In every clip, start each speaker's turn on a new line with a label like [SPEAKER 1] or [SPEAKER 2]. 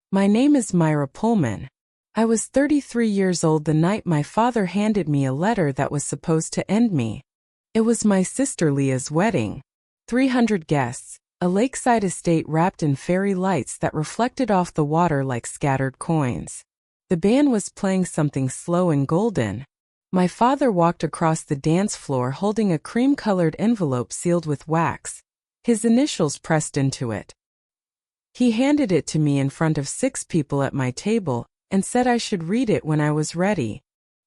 [SPEAKER 1] My name is Myra Pullman. I was 33 years old the night my father handed me a letter that was supposed to end me. It was my sister Leah's wedding. 300 guests, a lakeside estate wrapped in fairy lights that reflected off the water like scattered coins. The band was playing something slow and golden. My father walked across the dance floor holding a cream-colored envelope sealed with wax, his initials pressed into it. He handed it to me in front of 6 people at my table and said I should read it when I was ready.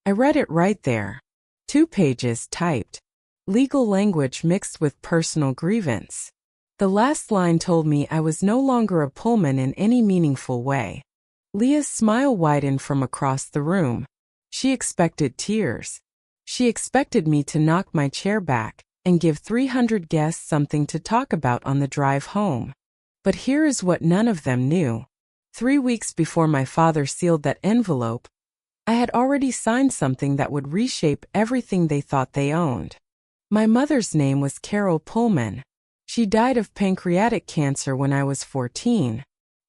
[SPEAKER 1] I read it right there. 2 pages typed. Legal language mixed with personal grievance. The last line told me I was no longer a Pullman in any meaningful way. Leah's smile widened from across the room. She expected tears. She expected me to knock my chair back and give 300 guests something to talk about on the drive home. But here is what none of them knew. 3 weeks before my father sealed that envelope, I had already signed something that would reshape everything they thought they owned. My mother's name was Carol Pullman. She died of pancreatic cancer when I was 14.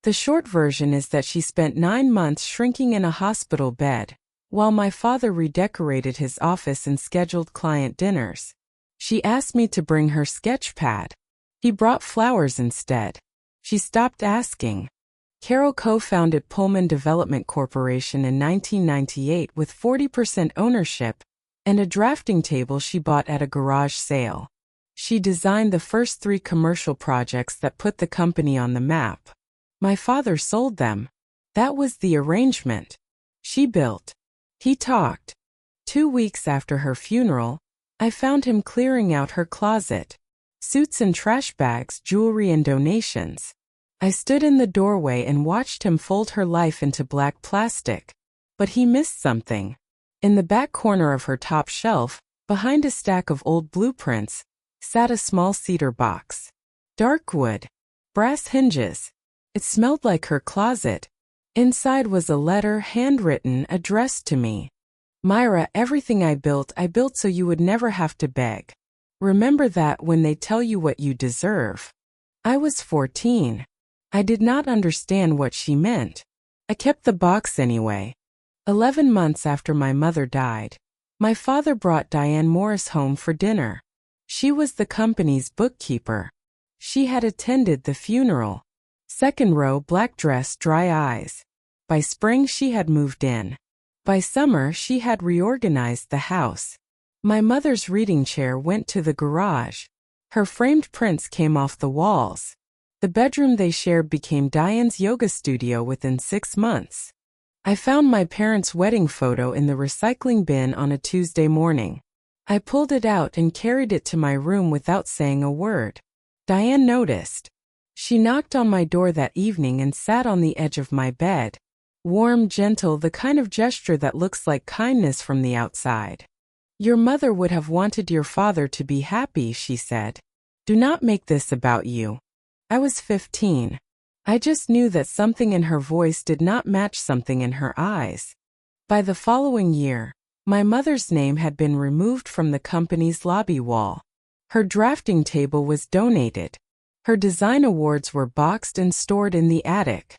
[SPEAKER 1] The short version is that she spent 9 months shrinking in a hospital bed, while my father redecorated his office and scheduled client dinners. She asked me to bring her sketch pad. He brought flowers instead. She stopped asking. Carol co-founded Pullman Development Corporation in 1998 with 40% ownership and a drafting table she bought at a garage sale. She designed the first 3 commercial projects that put the company on the map. My father sold them. That was the arrangement. She built. He talked. 2 weeks after her funeral, I found him clearing out her closet. Suits and trash bags, jewelry and donations. I stood in the doorway and watched him fold her life into black plastic. But he missed something. In the back corner of her top shelf, behind a stack of old blueprints, sat a small cedar box. Dark wood. Brass hinges. It smelled like her closet. Inside was a letter handwritten addressed to me. Myra, everything I built so you would never have to beg. Remember that when they tell you what you deserve. I was 14. I did not understand what she meant. I kept the box anyway. 11 months after my mother died, my father brought Diane Morris home for dinner. She was the company's bookkeeper. She had attended the funeral. 2nd row, black dress, dry eyes. By spring she had moved in. By summer she had reorganized the house. My mother's reading chair went to the garage. Her framed prints came off the walls. The bedroom they shared became Diane's yoga studio within 6 months. I found my parents' wedding photo in the recycling bin on a Tuesday morning. I pulled it out and carried it to my room without saying a word. Diane noticed. She knocked on my door that evening and sat on the edge of my bed. Warm, gentle, the kind of gesture that looks like kindness from the outside. Your mother would have wanted your father to be happy, she said. Do not make this about you. I was 15. I just knew that something in her voice did not match something in her eyes. By the following year, my mother's name had been removed from the company's lobby wall. Her drafting table was donated. Her design awards were boxed and stored in the attic.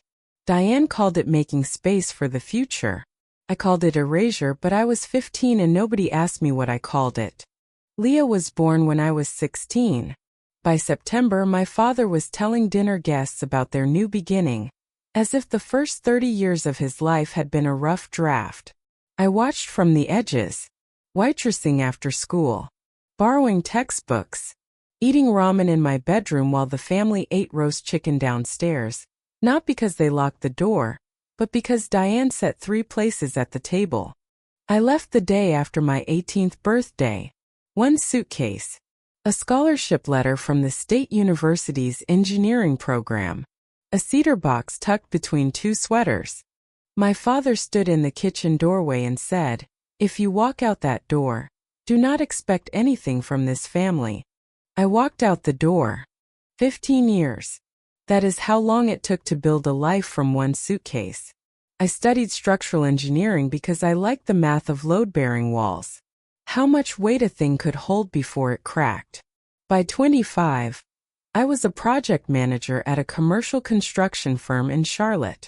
[SPEAKER 1] Diane called it making space for the future. I called it erasure, but I was 15 and nobody asked me what I called it. Leah was born when I was 16. By September, my father was telling dinner guests about their new beginning, as if the first 30 years of his life had been a rough draft. I watched from the edges, waitressing after school, borrowing textbooks, eating ramen in my bedroom while the family ate roast chicken downstairs, not because they locked the door, but because Diane set 3 places at the table. I left the day after my 18th birthday. 1 suitcase. A scholarship letter from the State University's engineering program. A cedar box tucked between 2 sweaters. My father stood in the kitchen doorway and said, "If you walk out that door, do not expect anything from this family." I walked out the door. 15 years. That is how long it took to build a life from 1 suitcase. I studied structural engineering because I liked the math of load-bearing walls. How much weight a thing could hold before it cracked. By 25, I was a project manager at a commercial construction firm in Charlotte.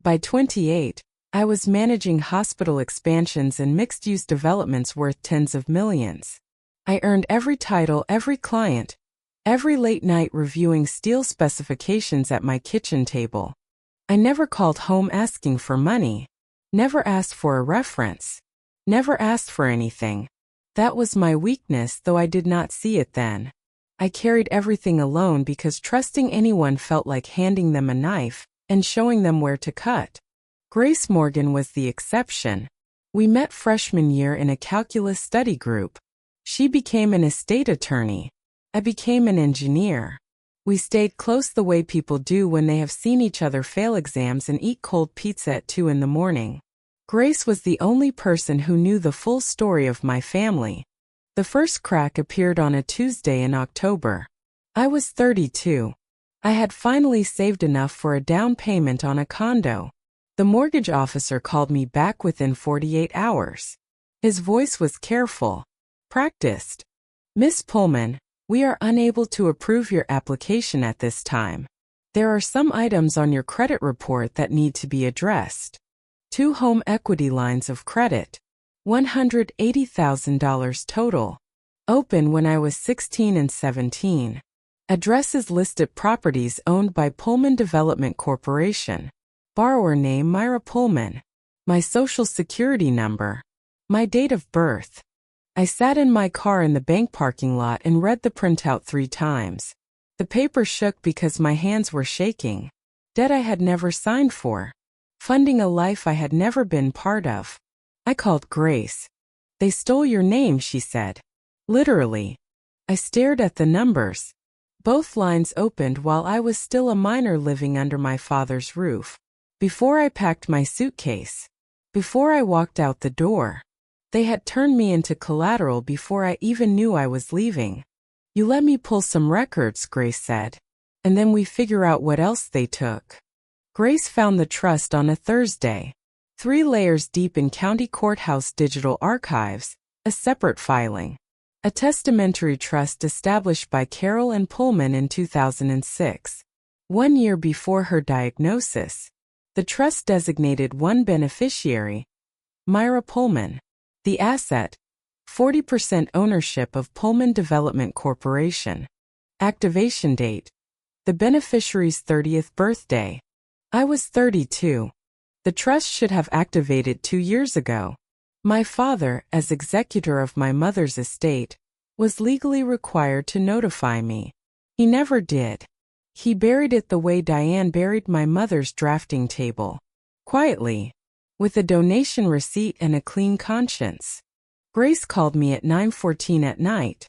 [SPEAKER 1] By 28, I was managing hospital expansions and mixed-use developments worth tens of millions. I earned every title, every client, every late night reviewing steel specifications at my kitchen table. I never called home asking for money, never asked for a reference, never asked for anything. That was my weakness, though I did not see it then. I carried everything alone because trusting anyone felt like handing them a knife and showing them where to cut. Grace Morgan was the exception. We met freshman year in a calculus study group. She became an estate attorney. I became an engineer. We stayed close the way people do when they have seen each other fail exams and eat cold pizza at 2 in the morning. Grace was the only person who knew the full story of my family. The first crack appeared on a Tuesday in October. I was 32. I had finally saved enough for a down payment on a condo. The mortgage officer called me back within 48 hours. His voice was careful, practiced. "Miss Pullman, we are unable to approve your application at this time. There are some items on your credit report that need to be addressed. 2 home equity lines of credit. $180,000 total. Open when I was 16 and 17. Addresses listed properties owned by Pullman Development Corporation. Borrower name Myra Pullman. My social security number. My date of birth." I sat in my car in the bank parking lot and read the printout 3 times. The paper shook because my hands were shaking. Debt I had never signed for. Funding a life I had never been part of. I called Grace. "They stole your name," she said. Literally. I stared at the numbers. Both lines opened while I was still a minor living under my father's roof. Before I packed my suitcase. Before I walked out the door. They had turned me into collateral before I even knew I was leaving. "You let me pull some records," Grace said. "And then we figure out what else they took." Grace found the trust on a Thursday. 3 layers deep in county courthouse digital archives, a separate filing. A testamentary trust established by Carol and Pullman in 2006. 1 year before her diagnosis. The trust designated one beneficiary, Myra Pullman. The asset, 40% ownership of Pullman Development Corporation. Activation date, the beneficiary's 30th birthday. I was 32. The trust should have activated 2 years ago. My father, as executor of my mother's estate, was legally required to notify me. He never did. He buried it the way Diane buried my mother's drafting table. Quietly. With a donation receipt and a clean conscience. Grace called me at 9:14 at night.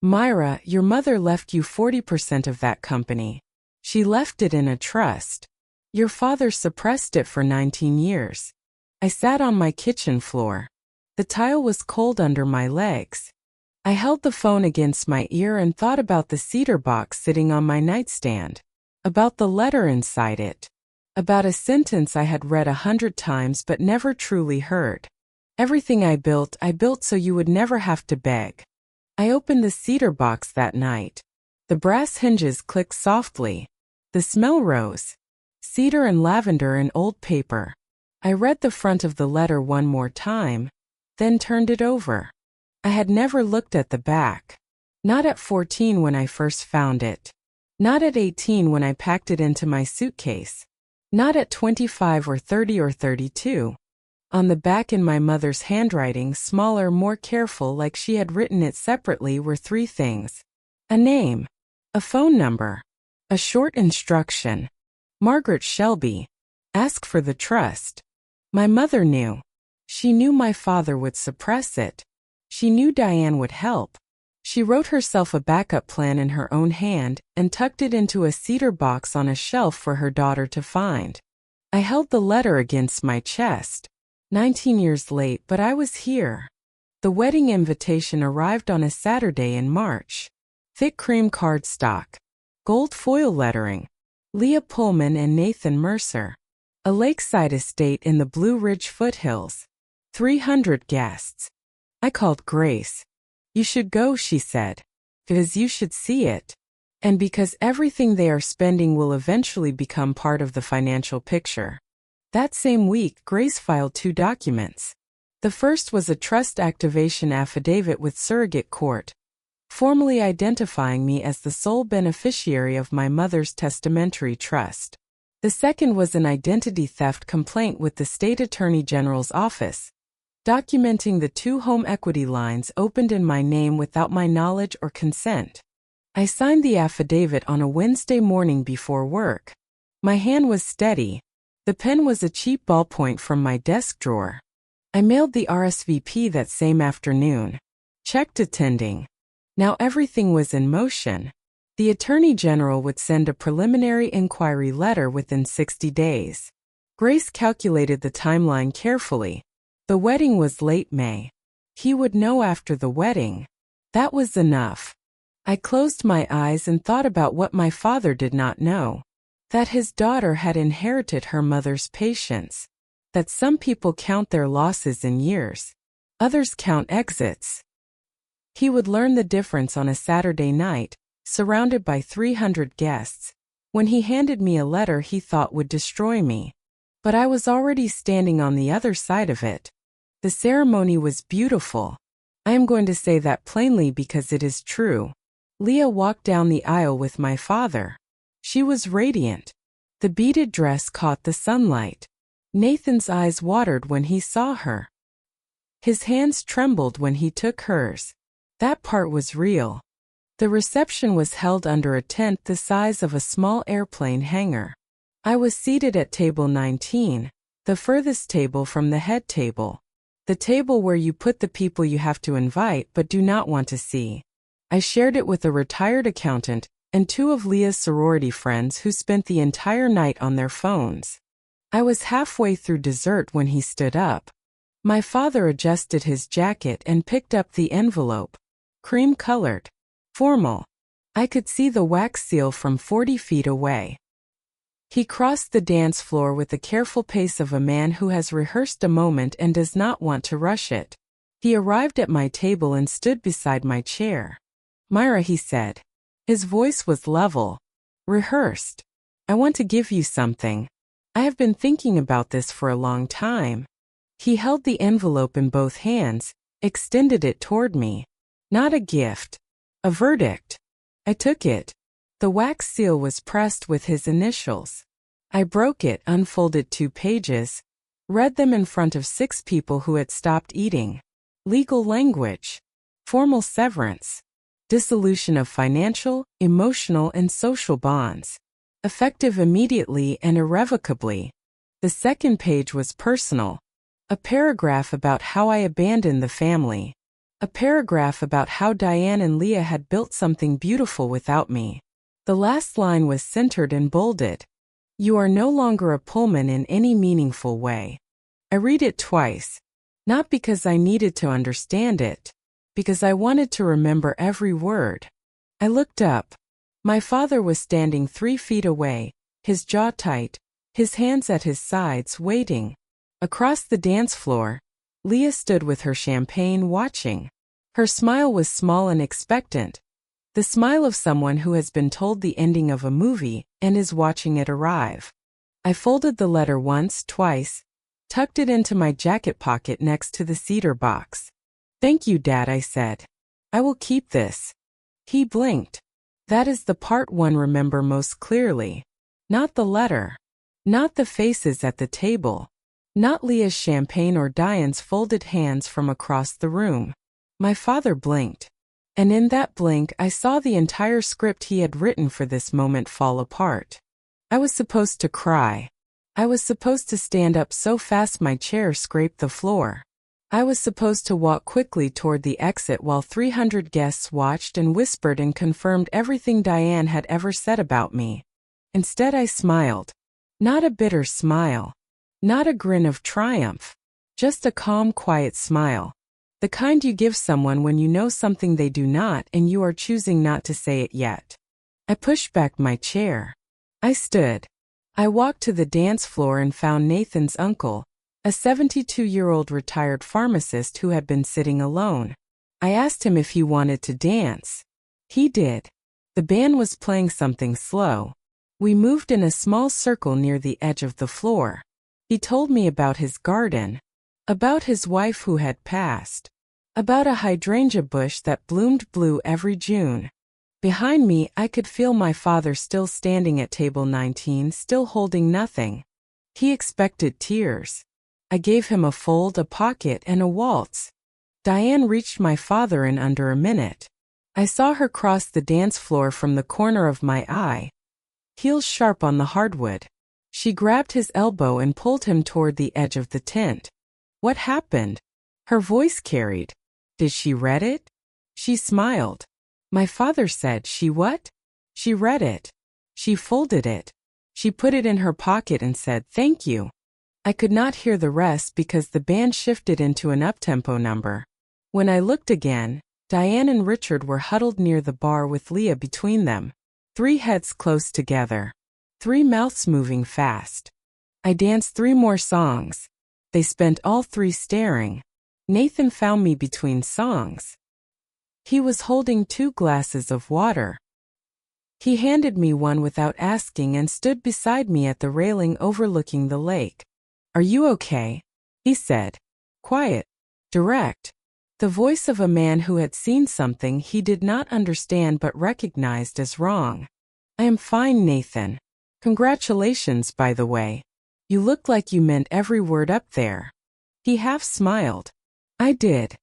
[SPEAKER 1] "Myra, your mother left you 40% of that company. She left it in a trust. Your father suppressed it for 19 years. I sat on my kitchen floor. The tile was cold under my legs. I held the phone against my ear and thought about the cedar box sitting on my nightstand. About the letter inside it. About a sentence I had read 100 times but never truly heard. Everything I built so you would never have to beg. I opened the cedar box that night. The brass hinges clicked softly. The smell rose. Cedar and lavender in old paper. I read the front of the letter one more time, then turned it over. I had never looked at the back. Not at 14 when I first found it. Not at 18 when I packed it into my suitcase. Not at 25 or 30 or 32. On the back in my mother's handwriting, smaller, more careful, like she had written it separately, were 3 things. A name. A phone number. A short instruction. Margaret Shelby. Ask for the trust. My mother knew. She knew my father would suppress it. She knew Diane would help. She wrote herself a backup plan in her own hand and tucked it into a cedar box on a shelf for her daughter to find. I held the letter against my chest. 19 years late, but I was here. The wedding invitation arrived on a Saturday in March. Thick cream cardstock. Gold foil lettering. Leah Pullman and Nathan Mercer. A lakeside estate in the Blue Ridge foothills. 300 guests. I called Grace. "You should go," she said. "Because you should see it. And because everything they are spending will eventually become part of the financial picture." That same week, Grace filed 2 documents. The first was a trust activation affidavit with surrogate court, formally identifying me as the sole beneficiary of my mother's testamentary trust. The second was an identity theft complaint with the State Attorney General's office, documenting the 2 home equity lines opened in my name without my knowledge or consent. I signed the affidavit on a Wednesday morning before work. My hand was steady. The pen was a cheap ballpoint from my desk drawer. I mailed the RSVP that same afternoon. Checked attending. Now everything was in motion. The Attorney General would send a preliminary inquiry letter within 60 days. Grace calculated the timeline carefully. The wedding was late May. He would know after the wedding. That was enough. I closed my eyes and thought about what my father did not know. That his daughter had inherited her mother's patience. That some people count their losses in years. Others count exits. He would learn the difference on a Saturday night, surrounded by 300 guests, when he handed me a letter he thought would destroy me. But I was already standing on the other side of it. The ceremony was beautiful. I am going to say that plainly because it is true. Leah walked down the aisle with my father. She was radiant. The beaded dress caught the sunlight. Nathan's eyes watered when he saw her. His hands trembled when he took hers. That part was real. The reception was held under a tent the size of a small airplane hangar. I was seated at table 19, the furthest table from the head table. The table where you put the people you have to invite but do not want to see. I shared it with a retired accountant and 2 of Leah's sorority friends who spent the entire night on their phones. I was halfway through dessert when he stood up. My father adjusted his jacket and picked up the envelope. Cream-colored. Formal. I could see the wax seal from 40 feet away. He crossed the dance floor with the careful pace of a man who has rehearsed a moment and does not want to rush it. He arrived at my table and stood beside my chair. "Myra," he said. His voice was level. "Rehearsed. I want to give you something. I have been thinking about this for a long time." He held the envelope in both hands, extended it toward me. Not a gift. A verdict. I took it. The wax seal was pressed with his initials. I broke it, unfolded 2 pages, read them in front of 6 people who had stopped eating. Legal language. Formal severance. Dissolution of financial, emotional, and social bonds. Effective immediately and irrevocably. The second page was personal. A paragraph about how I abandoned the family. A paragraph about how Diane and Leah had built something beautiful without me. The last line was centered and bolded. "You are no longer a Pullman in any meaningful way." I read it twice. Not because I needed to understand it. Because I wanted to remember every word. I looked up. My father was standing 3 feet away, his jaw tight, his hands at his sides, waiting. Across the dance floor, Leah stood with her champagne watching. Her smile was small and expectant. The smile of someone who has been told the ending of a movie and is watching it arrive. I folded the letter once, twice, tucked it into my jacket pocket next to the cedar box. "Thank you, Dad," I said. "I will keep this." He blinked. That is the part one remember most clearly. Not the letter. Not the faces at the table. Not Leah's champagne or Diane's folded hands from across the room. My father blinked. And in that blink I saw the entire script he had written for this moment fall apart. I was supposed to cry. I was supposed to stand up so fast my chair scraped the floor. I was supposed to walk quickly toward the exit while 300 guests watched and whispered and confirmed everything Diane had ever said about me. Instead I smiled. Not a bitter smile. Not a grin of triumph. Just a calm, quiet smile. The kind you give someone when you know something they do not and you are choosing not to say it yet. I pushed back my chair. I stood. I walked to the dance floor and found Nathan's uncle, a 72-year-old retired pharmacist who had been sitting alone. I asked him if he wanted to dance. He did. The band was playing something slow. We moved in a small circle near the edge of the floor. He told me about his garden, about his wife who had passed, about a hydrangea bush that bloomed blue every June. Behind me, I could feel my father still standing at table 19, still holding nothing. He expected tears. I gave him a fold, a pocket, and a waltz. Diane reached my father in under a minute. I saw her cross the dance floor from the corner of my eye, heels sharp on the hardwood. She grabbed his elbow and pulled him toward the edge of the tent. What happened? Her voice carried. Did she read it? She smiled. My father said, she what? She read it. She folded it. She put it in her pocket and said, thank you. I could not hear the rest because the band shifted into an uptempo number. When I looked again, Diane and Richard were huddled near the bar with Leah between them. 3 heads close together. 3 mouths moving fast. I danced 3 more songs. They spent all 3 staring. Nathan found me between songs. He was holding 2 glasses of water. He handed me one without asking and stood beside me at the railing overlooking the lake. Are you okay? He said. Quiet. Direct. The voice of a man who had seen something he did not understand but recognized as wrong. I am fine, Nathan. Congratulations, by the way. You look like you meant every word up there. He half smiled. I did.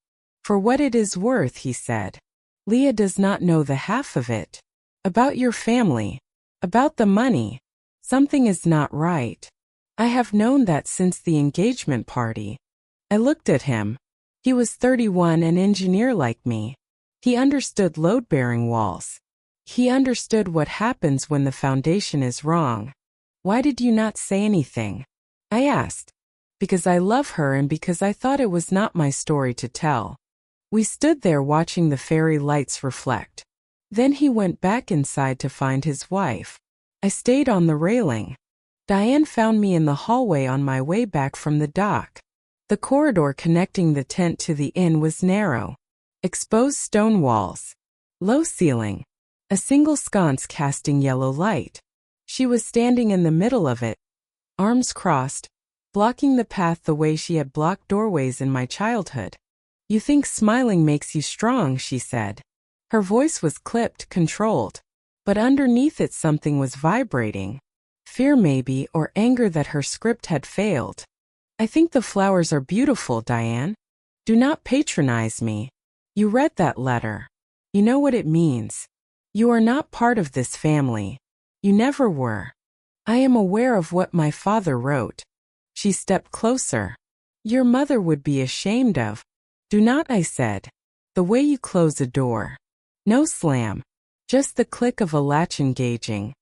[SPEAKER 1] For what it is worth, he said. Leah does not know the half of it. About your family. About the money. Something is not right. I have known that since the engagement party. I looked at him. He was 31, an engineer like me. He understood load-bearing walls. He understood what happens when the foundation is wrong. Why did you not say anything? I asked. Because I love her and because I thought it was not my story to tell. We stood there watching the fairy lights reflect. Then he went back inside to find his wife. I stayed on the railing. Diane found me in the hallway on my way back from the dock. The corridor connecting the tent to the inn was narrow. Exposed stone walls. Low ceiling. A single sconce casting yellow light. She was standing in the middle of it, arms crossed, blocking the path the way she had blocked doorways in my childhood. You think smiling makes you strong, she said. Her voice was clipped, controlled. But underneath it something was vibrating. Fear maybe, or anger that her script had failed. I think the flowers are beautiful, Diane. Do not patronize me. You read that letter. You know what it means. You are not part of this family. You never were. I am aware of what my father wrote. She stepped closer. Your mother would be ashamed of. Do not, I said. The way you close a door. No slam. Just the click of a latch engaging.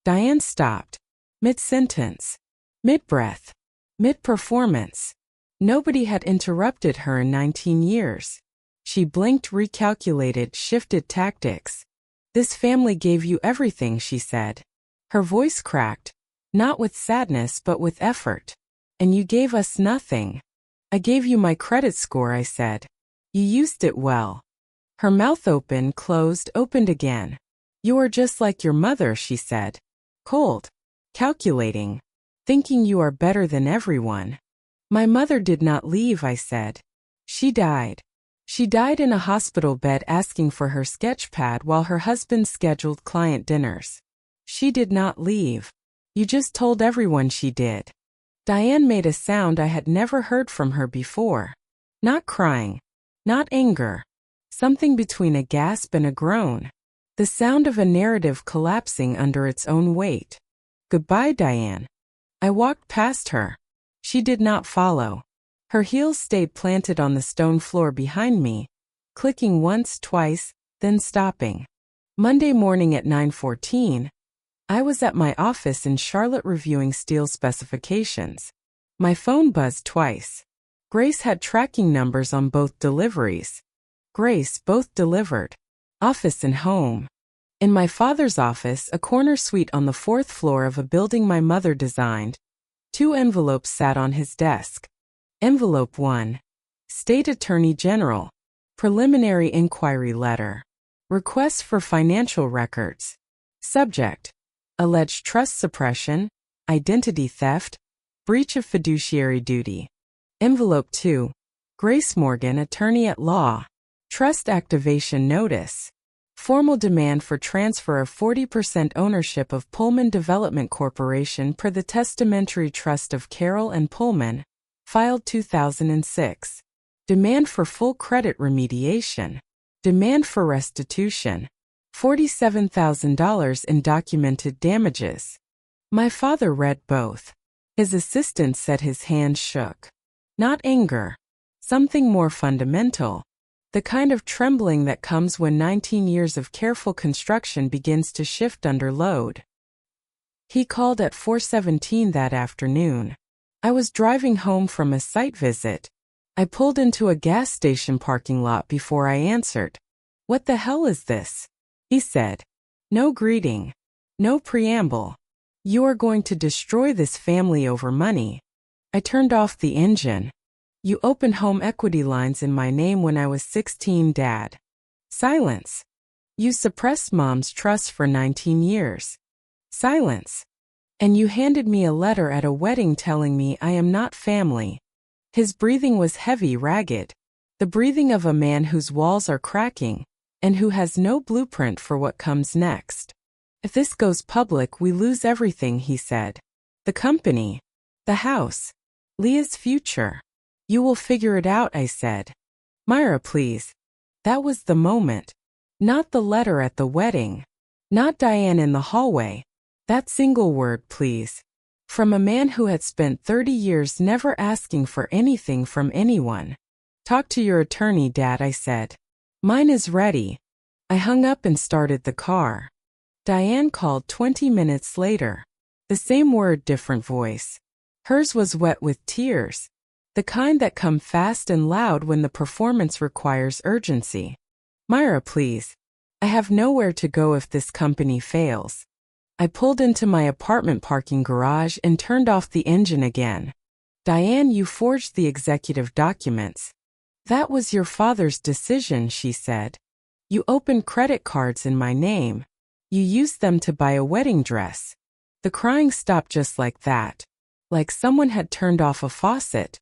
[SPEAKER 1] Diane stopped. Mid-sentence. Mid-breath. Mid-performance. Nobody had interrupted her in 19 years. She blinked, recalculated, shifted tactics. This family gave you everything, she said. Her voice cracked, not with sadness but with effort. And you gave us nothing. I gave you my credit score, I said. You used it well. Her mouth opened, closed, opened again. You are just like your mother, she said. Cold. Calculating. Thinking you are better than everyone. My mother did not leave, I said. She died. She died in a hospital bed asking for her sketch pad while her husband scheduled client dinners. She did not leave. You just told everyone she did. Diane made a sound I had never heard from her before. Not crying. Not anger. Something between a gasp and a groan. The sound of a narrative collapsing under its own weight. Goodbye, Diane. I walked past her. She did not follow. Her heels stayed planted on the stone floor behind me, clicking once, twice, then stopping. Monday morning at 9:14, I was at my office in Charlotte reviewing steel specifications. My phone buzzed twice. Grace had tracking numbers on both deliveries. Grace, both delivered. Office and home. In my father's office, a corner suite on the 4th floor of a building my mother designed, 2 envelopes sat on his desk. Envelope 1. State Attorney General. Preliminary Inquiry Letter. Request for financial records. Subject. Alleged trust suppression, identity theft, breach of fiduciary duty. Envelope 2. Grace Morgan, attorney at law. Trust activation notice. Formal demand for transfer of 40% ownership of Pullman Development Corporation per the Testamentary Trust of Carroll and Pullman, filed 2006. Demand for full credit remediation. Demand for restitution. $47,000 in documented damages. My father read both. His assistant said his hands shook. Not anger. Something more fundamental. The kind of trembling that comes when 19 years of careful construction begins to shift under load. He called at 4:17 that afternoon. I was driving home from a site visit. I pulled into a gas station parking lot before I answered. "What the hell is this?" he said. No greeting. No preamble. "You are going to destroy this family over money." I turned off the engine. "You opened home equity lines in my name when I was 16, Dad." Silence. "You suppressed Mom's trust for 19 years." Silence. "And you handed me a letter at a wedding telling me I am not family." His breathing was heavy, ragged. The breathing of a man whose walls are cracking, and who has no blueprint for what comes next. "If this goes public, we lose everything," he said. "The company. The house. Leah's future." "You will figure it out," I said. "Myra, please." That was the moment. Not the letter at the wedding. Not Diane in the hallway. That single word, please. From a man who had spent 30 years never asking for anything from anyone. "Talk to your attorney, Dad," I said. "Mine is ready." I hung up and started the car. Diane called 20 minutes later. The same word, different voice. Hers was wet with tears. The kind that come fast and loud when the performance requires urgency. "Myra, please. I have nowhere to go if this company fails." I pulled into my apartment parking garage and turned off the engine again. "Diane, you forged the executive documents." "That was your father's decision," she said. "You opened credit cards in my name. You used them to buy a wedding dress." The crying stopped just like that. Like someone had turned off a faucet.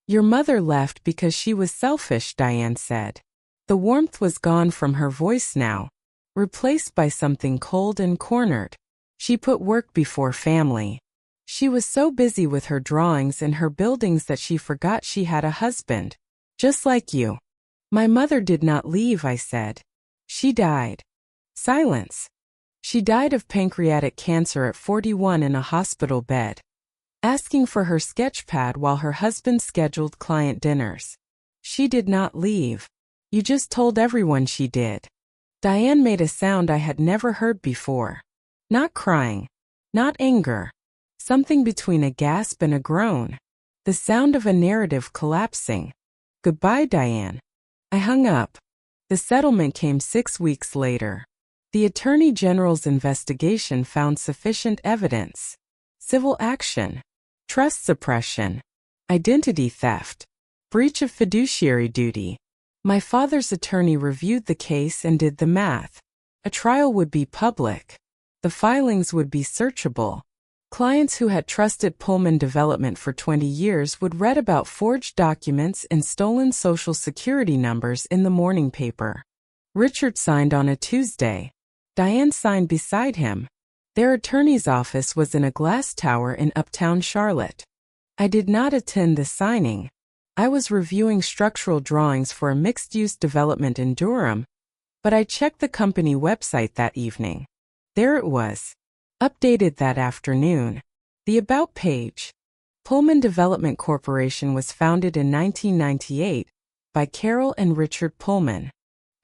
[SPEAKER 1] "Your mother left because she was selfish," Diane said. The warmth was gone from her voice now, replaced by something cold and cornered. She put work before family. She was so busy with her drawings and her buildings that she forgot she had a husband. "Just like you." "My mother did not leave," I said. "She died." Silence. She died of pancreatic cancer at 41 in a hospital bed, asking for her sketch pad while her husband scheduled client dinners. "She did not leave. You just told everyone she did." Diane made a sound I had never heard before. Not crying. Not anger. Something between a gasp and a groan. The sound of a narrative collapsing. "Goodbye, Diane." I hung up. The settlement came 6 weeks later. The Attorney General's investigation found sufficient evidence. Civil action. Trust suppression. Identity theft. Breach of fiduciary duty. My father's attorney reviewed the case and did the math. A trial would be public. The filings would be searchable. Clients who had trusted Pullman Development for 20 years would read about forged documents and stolen Social Security numbers in the morning paper. Richard signed on a Tuesday. Diane signed beside him. Their attorney's office was in a glass tower in uptown Charlotte. I did not attend the signing. I was reviewing structural drawings for a mixed-use development in Durham, but I checked the company website that evening. There it was. Updated that afternoon. The About page. Pullman Development Corporation was founded in 1998 by Carroll and Richard Pullman.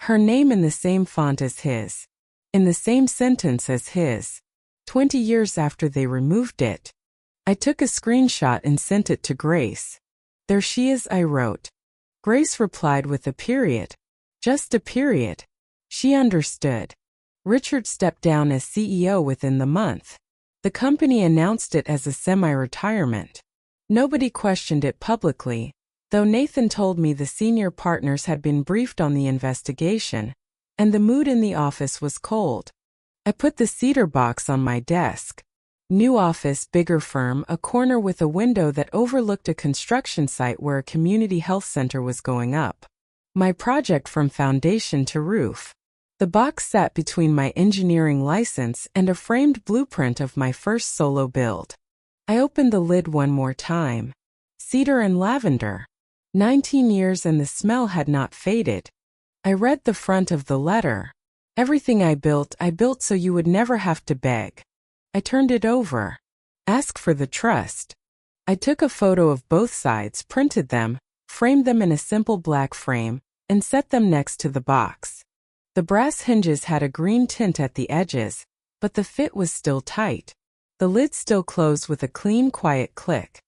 [SPEAKER 1] Her name in the same font as his. In the same sentence as his. 20 years after they removed it. I took a screenshot and sent it to Grace. "There she is," I wrote. Grace replied with a period. Just a period. She understood. Richard stepped down as CEO within the month. The company announced it as a semi-retirement. Nobody questioned it publicly, though Nathan told me the senior partners had been briefed on the investigation, and the mood in the office was cold. I put the cedar box on my desk. New office, bigger firm, a corner with a window that overlooked a construction site where a community health center was going up. My project from foundation to roof. The box sat between my engineering license and a framed blueprint of my first solo build. I opened the lid one more time. Cedar and lavender. 19 years and the smell had not faded. I read the front of the letter. Everything I built so you would never have to beg. I turned it over. Ask for the trust. I took a photo of both sides, printed them, framed them in a simple black frame, and set them next to the box. The brass hinges had a green tint at the edges, but the fit was still tight. The lid still closed with a clean, quiet click.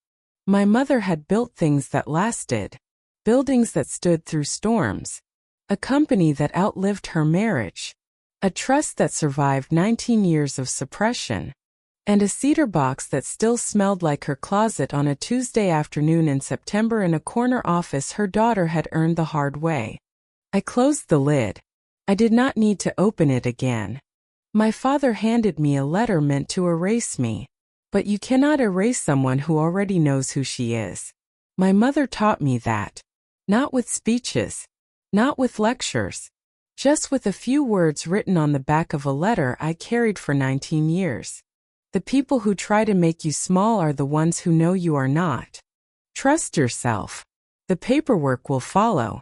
[SPEAKER 1] My mother had built things that lasted. Buildings that stood through storms. A company that outlived her marriage. A trust that survived 19 years of suppression. And a cedar box that still smelled like her closet on a Tuesday afternoon in September in a corner office her daughter had earned the hard way. I closed the lid. I did not need to open it again. My father handed me a letter meant to erase me. But you cannot erase someone who already knows who she is. My mother taught me that. Not with speeches. Not with lectures. Just with a few words written on the back of a letter I carried for 19 years. The people who try to make you small are the ones who know you are not. Trust yourself. The paperwork will follow.